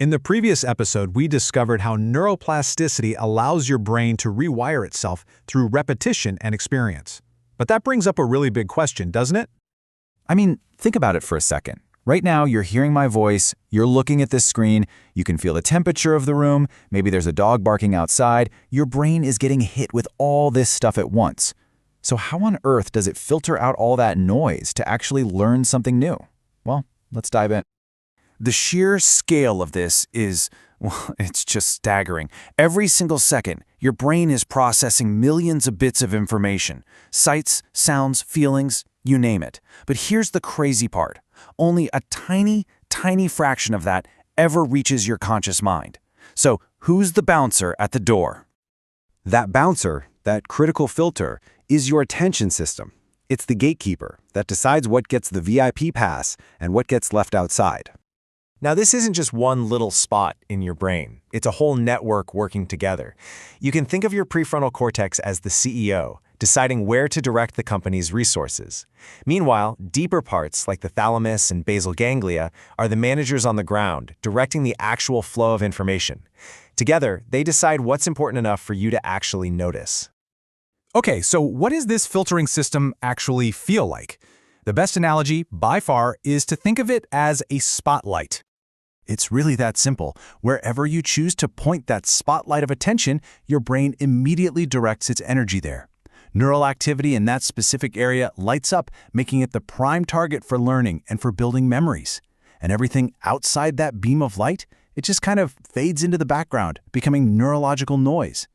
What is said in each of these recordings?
In the previous episode, we discovered how neuroplasticity allows your brain to rewire itself through repetition and experience. But that brings up a really big question, doesn't it? I mean, think about it for a second. Right now, you're hearing my voice, you're looking at this screen, you can feel the temperature of the room, maybe there's a dog barking outside. Your brain is getting hit with all this stuff at once. So how on earth does it filter out all that noise to actually learn something new? Well, let's dive in. The sheer scale of this is, well, it's just staggering. Every single second, your brain is processing millions of bits of information. Sights, sounds, feelings, you name it. But here's the crazy part. Only a tiny, tiny fraction of that ever reaches your conscious mind. So who's the bouncer at the door? That bouncer, that critical filter, is your attention system. It's the gatekeeper that decides what gets the VIP pass and what gets left outside. Now, this isn't just one little spot in your brain. It's a whole network working together. You can think of your prefrontal cortex as the CEO, deciding where to direct the company's resources. Meanwhile, deeper parts like the thalamus and basal ganglia are the managers on the ground, directing the actual flow of information. Together, they decide what's important enough for you to actually notice. Okay, so what does this filtering system actually feel like? The best analogy, by far, is to think of it as a spotlight. It's really that simple. Wherever you choose to point that spotlight of attention, your brain immediately directs its energy there. Neural activity in that specific area lights up, making it the prime target for learning and for building memories. And everything outside that beam of light, it just kind of fades into the background, becoming neurological noise.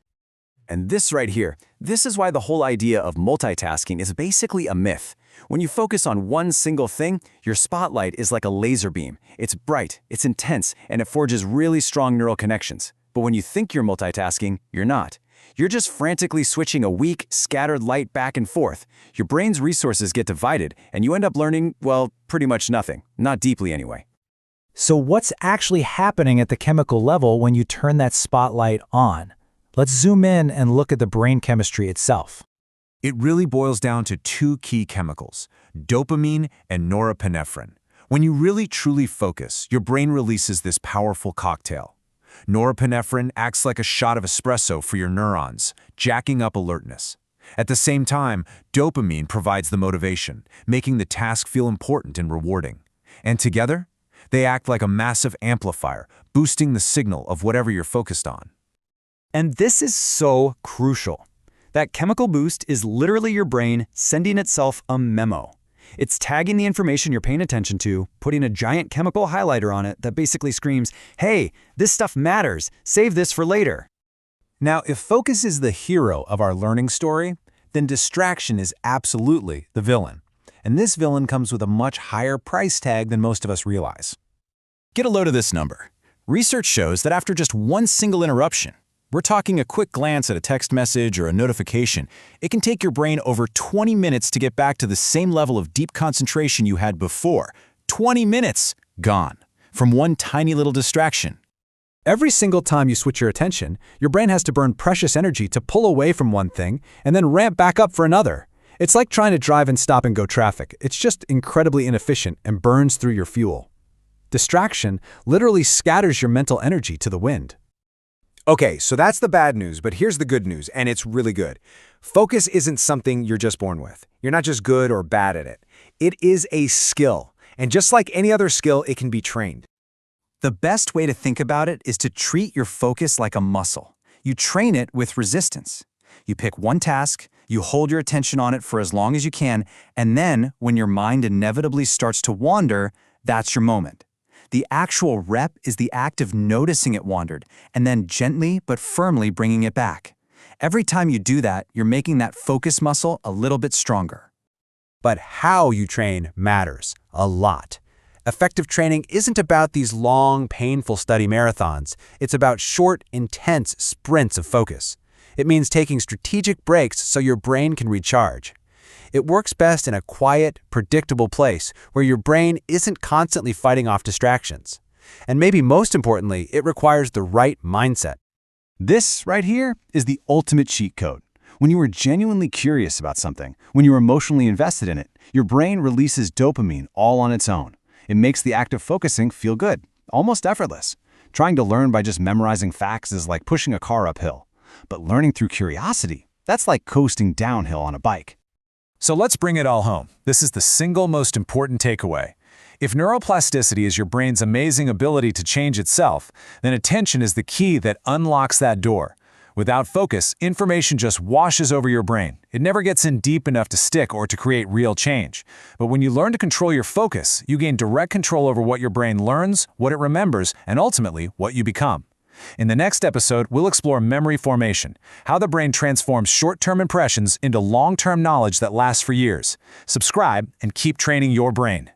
And this right here, this is why the whole idea of multitasking is basically a myth. When you focus on one single thing, your spotlight is like a laser beam. It's bright, it's intense, and it forges really strong neural connections. But when you think you're multitasking, you're not. You're just frantically switching a weak, scattered light back and forth. Your brain's resources get divided, and you end up learning, well, pretty much nothing. Not deeply anyway. So what's actually happening at the chemical level when you turn that spotlight on? Let's zoom in and look at the brain chemistry itself. It really boils down to two key chemicals, dopamine and norepinephrine. When you really truly focus, your brain releases this powerful cocktail. Norepinephrine acts like a shot of espresso for your neurons, jacking up alertness. At the same time, dopamine provides the motivation, making the task feel important and rewarding. And together, they act like a massive amplifier, boosting the signal of whatever you're focused on. And this is so crucial. That chemical boost is literally your brain sending itself a memo. It's tagging the information you're paying attention to, putting a giant chemical highlighter on it that basically screams, "Hey, this stuff matters. Save this for later." Now, if focus is the hero of our learning story, then distraction is absolutely the villain. And this villain comes with a much higher price tag than most of us realize. Get a load of this number. Research shows that after just one single interruption, we're talking a quick glance at a text message or a notification, it can take your brain over 20 minutes to get back to the same level of deep concentration you had before. 20 minutes gone from one tiny little distraction. Every single time you switch your attention, your brain has to burn precious energy to pull away from one thing and then ramp back up for another. It's like trying to drive in stop-and-go traffic. It's just incredibly inefficient and burns through your fuel. Distraction literally scatters your mental energy to the wind. Okay, so that's the bad news, but here's the good news, and it's really good. Focus isn't something you're just born with. You're not just good or bad at it. It is a skill, and just like any other skill, it can be trained. The best way to think about it is to treat your focus like a muscle. You train it with resistance. You pick one task, you hold your attention on it for as long as you can, and then, when your mind inevitably starts to wander, that's your moment. The actual rep is the act of noticing it wandered, and then gently but firmly bringing it back. Every time you do that, you're making that focus muscle a little bit stronger. But how you train matters a lot. Effective training isn't about these long, painful study marathons. It's about short, intense sprints of focus. It means taking strategic breaks so your brain can recharge. It works best in a quiet, predictable place where your brain isn't constantly fighting off distractions. And maybe most importantly, it requires the right mindset. This right here is the ultimate cheat code. When you are genuinely curious about something, when you're emotionally invested in it, your brain releases dopamine all on its own. It makes the act of focusing feel good, almost effortless. Trying to learn by just memorizing facts is like pushing a car uphill. But learning through curiosity, that's like coasting downhill on a bike. So let's bring it all home. This is the single most important takeaway. If neuroplasticity is your brain's amazing ability to change itself, then attention is the key that unlocks that door. Without focus, information just washes over your brain. It never gets in deep enough to stick or to create real change. But when you learn to control your focus, you gain direct control over what your brain learns, what it remembers, and ultimately, what you become. In the next episode, we'll explore memory formation, how the brain transforms short-term impressions into long-term knowledge that lasts for years. Subscribe and keep training your brain.